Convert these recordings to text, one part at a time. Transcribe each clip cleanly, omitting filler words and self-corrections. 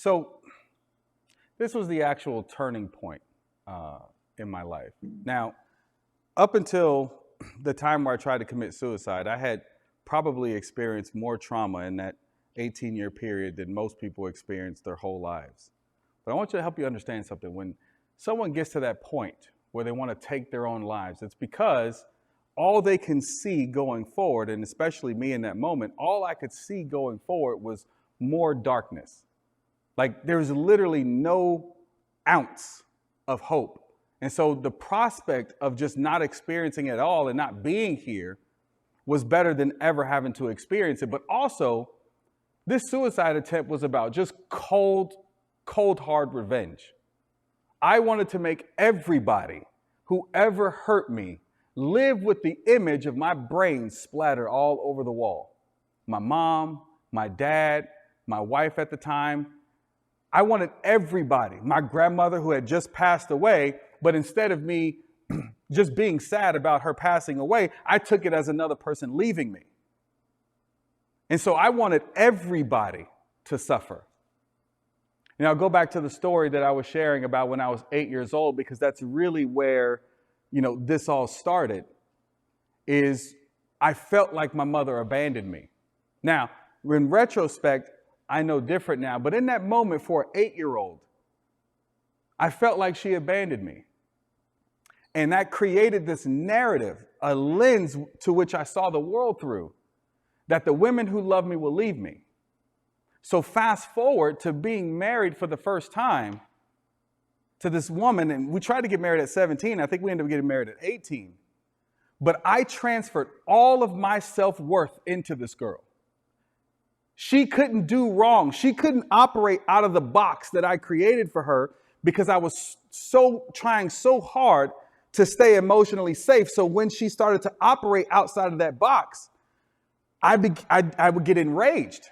So this was the actual turning point in my life. Now, up until the time where I tried to commit suicide, I had probably experienced more trauma in that 18-year period than most people experience their whole lives. But I want you to help you understand something. When someone gets to that point where they want to take their own lives, it's because all they can see going forward, and especially me in that moment, all I could see going forward was more darkness. Like there's literally no ounce of hope. And so the prospect of just not experiencing it at all and not being here was better than ever having to experience it. But also, this suicide attempt was about just cold, hard revenge. I wanted to make everybody who ever hurt me live with the image of my brain splattered all over the wall. My mom, my dad, my wife at the time. I wanted everybody, my grandmother who had just passed away, but instead of me just being sad about her passing away, I took it as another person leaving me. And so I wanted everybody to suffer. And I'll go back to the story that I was sharing about when I was 8 years old, because that's really where, this all started, is I felt like my mother abandoned me. Now, in retrospect, I know different now, but in that moment for an 8-year-old, I felt like she abandoned me. And that created this narrative, a lens to which I saw the world through, that the women who love me will leave me. So fast forward to being married for the first time to this woman, and we tried to get married at 17. I think we ended up getting married at 18. But I transferred all of my self-worth into this girl. She couldn't do wrong. She couldn't operate out of the box that I created for her because I was trying so hard to stay emotionally safe. So when she started to operate outside of that box, I would get enraged.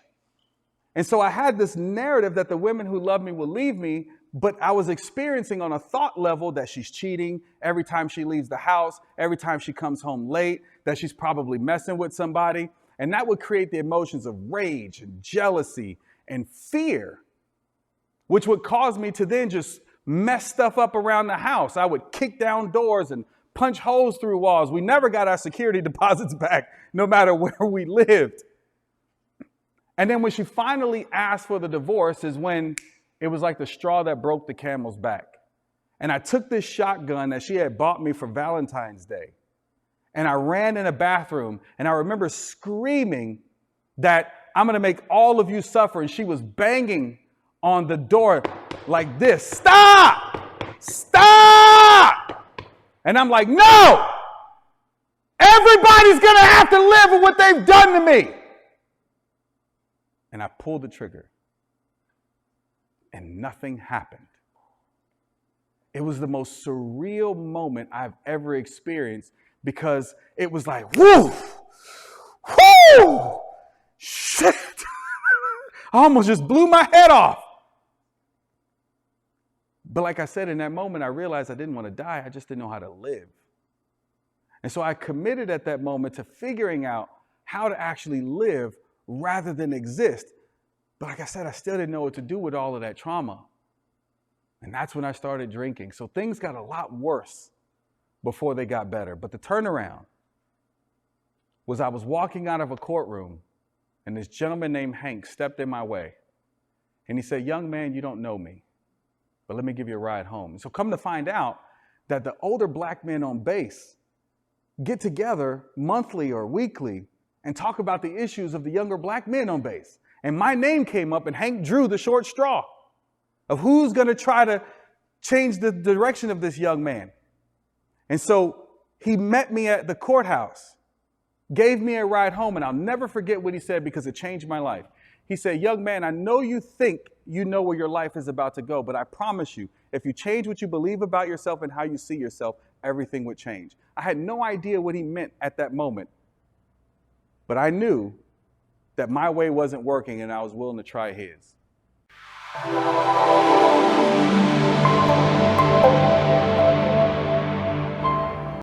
And so I had this narrative that the women who love me will leave me, but I was experiencing on a thought level that she's cheating every time she leaves the house, every time she comes home late, that she's probably messing with somebody. And that would create the emotions of rage and jealousy and fear, which would cause me to then just mess stuff up around the house. I would kick down doors and punch holes through walls. We never got our security deposits back, no matter where we lived. And then when she finally asked for the divorce is when it was like the straw that broke the camel's back. And I took this shotgun that she had bought me for Valentine's Day, and I ran in a bathroom, and I remember screaming that I'm going to make all of you suffer. And she was banging on the door like this. Stop! Stop! And I'm like, no! Everybody's going to have to live with what they've done to me. And I pulled the trigger, and nothing happened. It was the most surreal moment I've ever experienced, because it was like, whoo, whoo, shit. I almost just blew my head off. But like I said, in that moment, I realized I didn't want to die. I just didn't know how to live. And so I committed at that moment to figuring out how to actually live rather than exist. But like I said, I still didn't know what to do with all of that trauma. And that's when I started drinking. So things got a lot worse before they got better. But the turnaround was I was walking out of a courtroom, and this gentleman named Hank stepped in my way. And he said, young man, you don't know me, but let me give you a ride home. And so come to find out that the older black men on base get together monthly or weekly and talk about the issues of the younger black men on base. And my name came up, and Hank drew the short straw of who's going to try to change the direction of this young man. And so he met me at the courthouse, gave me a ride home, and I'll never forget what he said because it changed my life. He said, young man, I know you think you know where your life is about to go, but I promise you, if you change what you believe about yourself and how you see yourself, everything would change. I had no idea what he meant at that moment, but I knew that my way wasn't working and I was willing to try his.